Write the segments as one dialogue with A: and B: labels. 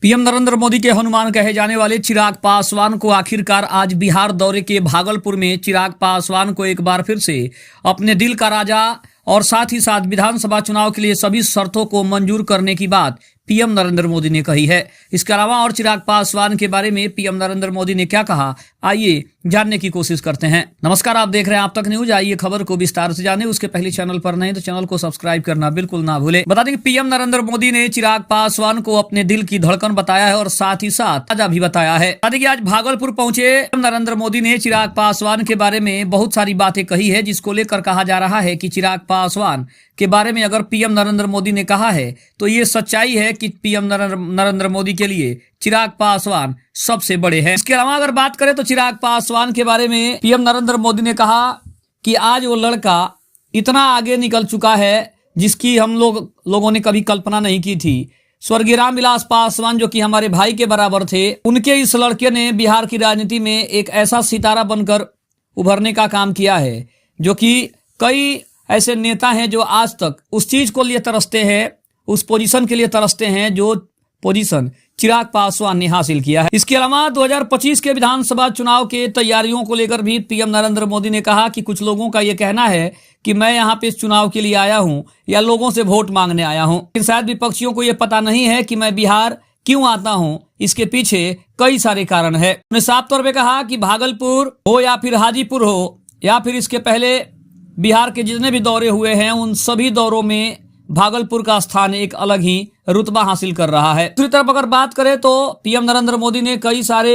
A: PM Narendra Modi के हनुमान कहे जाने वाले चिराग पासवान को आखिरकार आज बिहार दौरे के भागलपुर में चिराग पासवान को एक बार फिर से अपने दिल का राजा और साथ ही साथ विधानसभा चुनाव के लिए सभी शर्तों को मंजूर करने की बात पीएम नरेंद्र मोदी ने कही है। इसके अलावा और चिराग पासवान के बारे में पीएम नरेंद्र मोदी ने क्या कहा, आइए जानने की कोशिश करते हैं। नमस्कार, आप देख रहे हैं आप तक न्यूज। आइए खबर को विस्तार से जाने उसके पहले चैनल पर नहीं तो चैनल को सब्सक्राइब करना बिल्कुल ना भूले। बता दें कि पीएम नरेंद्र मोदी ने चिराग पासवान को अपने दिल की धड़कन बताया है और साथ ही साथ राजा भी बताया है। बता दें कि आज भागलपुर पहुंचे नरेंद्र मोदी ने चिराग पासवान के बारे में बहुत सारी बातें कही है, जिसको लेकर कहा जा रहा है कि चिराग पासवान के बारे में अगर पीएम नरेंद्र मोदी ने कहा है तो ये सच्चाई है कि पीएम नरेंद्र मोदी के लिए चिराग पासवान सबसे बड़े हैं। इसके अलावा अगर बात करें तो चिराग पासवान के बारे में पीएम नरेंद्र मोदी ने कहा कि आज वो लड़का इतना आगे निकल चुका है जिसकी हम लोगों ने कभी कल्पना नहीं की थी। स्वर्गीय रामविलास पासवान जो कि हमारे भाई के बराबर थे, उनके इस लड़के ने बिहार की राजनीति में एक ऐसा सितारा बनकर उभरने का काम किया है, जो कि कई ऐसे नेता हैं जो आज तक उस चीज को लिए तरसते हैं, उस पोजीशन के लिए तरसते हैं जो पोजीशन चिराग पासवान ने हासिल किया है। इसके अलावा 2025 के विधानसभा चुनाव के तैयारियों को लेकर भी पीएम नरेंद्र मोदी ने कहा कि कुछ लोगों का यह कहना है कि मैं यहाँ पे इस चुनाव के लिए आया हूँ या लोगों से वोट मांगने आया हूँ, लेकिन शायद विपक्षियों को यह पता नहीं है कि मैं बिहार क्यों आता हूँ। इसके पीछे कई सारे कारण है। उन्होंने साफ तौर पर कहा कि भागलपुर हो या फिर हाजीपुर हो या फिर इसके पहले बिहार के जितने भी दौरे हुए हैं, उन सभी दौरों में भागलपुर का स्थान एक अलग ही रुतबा हासिल कर रहा है। दूसरी तरफ अगर बात करें तो पीएम नरेंद्र मोदी ने कई सारे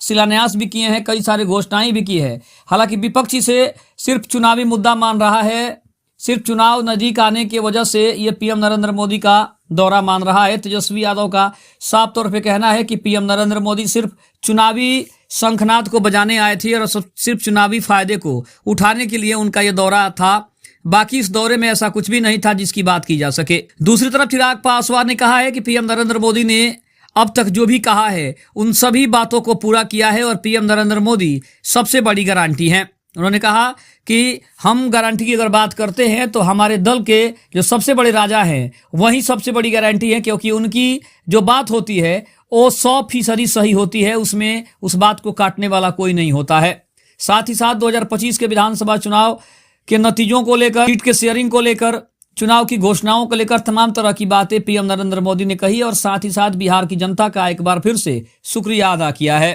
A: शिलान्यास भी किए हैं, कई सारे घोषणाएं भी की है। हालांकि विपक्ष इसे सिर्फ चुनावी मुद्दा मान रहा है, सिर्फ चुनाव नजदीक आने की वजह से ये पीएम नरेंद्र मोदी का दौरा मान रहा है। तेजस्वी यादव का साफ तौर पे कहना है कि पीएम नरेंद्र मोदी सिर्फ चुनावी शंखनाद को बजाने आए थे और सिर्फ चुनावी फायदे को उठाने के लिए उनका यह दौरा था। बाकी इस दौरे में ऐसा कुछ भी नहीं था जिसकी बात की जा सके। दूसरी तरफ चिराग पासवान ने कहा है कि पीएम नरेंद्र मोदी ने अब तक जो भी कहा है उन सभी बातों को पूरा किया है और पीएम नरेंद्र मोदी सबसे बड़ी गारंटी हैं। उन्होंने कहा कि हम गारंटी की अगर बात करते हैं तो हमारे दल के जो सबसे बड़े राजा हैं वही सबसे बड़ी गारंटी है, क्योंकि उनकी जो बात होती है वो 100% सही होती है, उसमें उस बात को काटने वाला कोई नहीं होता है। साथ ही साथ 2025 के विधानसभा चुनाव के नतीजों को लेकर, सीट के शेयरिंग को लेकर, चुनाव की घोषणाओं को लेकर तमाम तरह की बातें पीएम नरेंद्र मोदी ने कही और साथ ही साथ बिहार की जनता का एक बार फिर से शुक्रिया अदा किया है।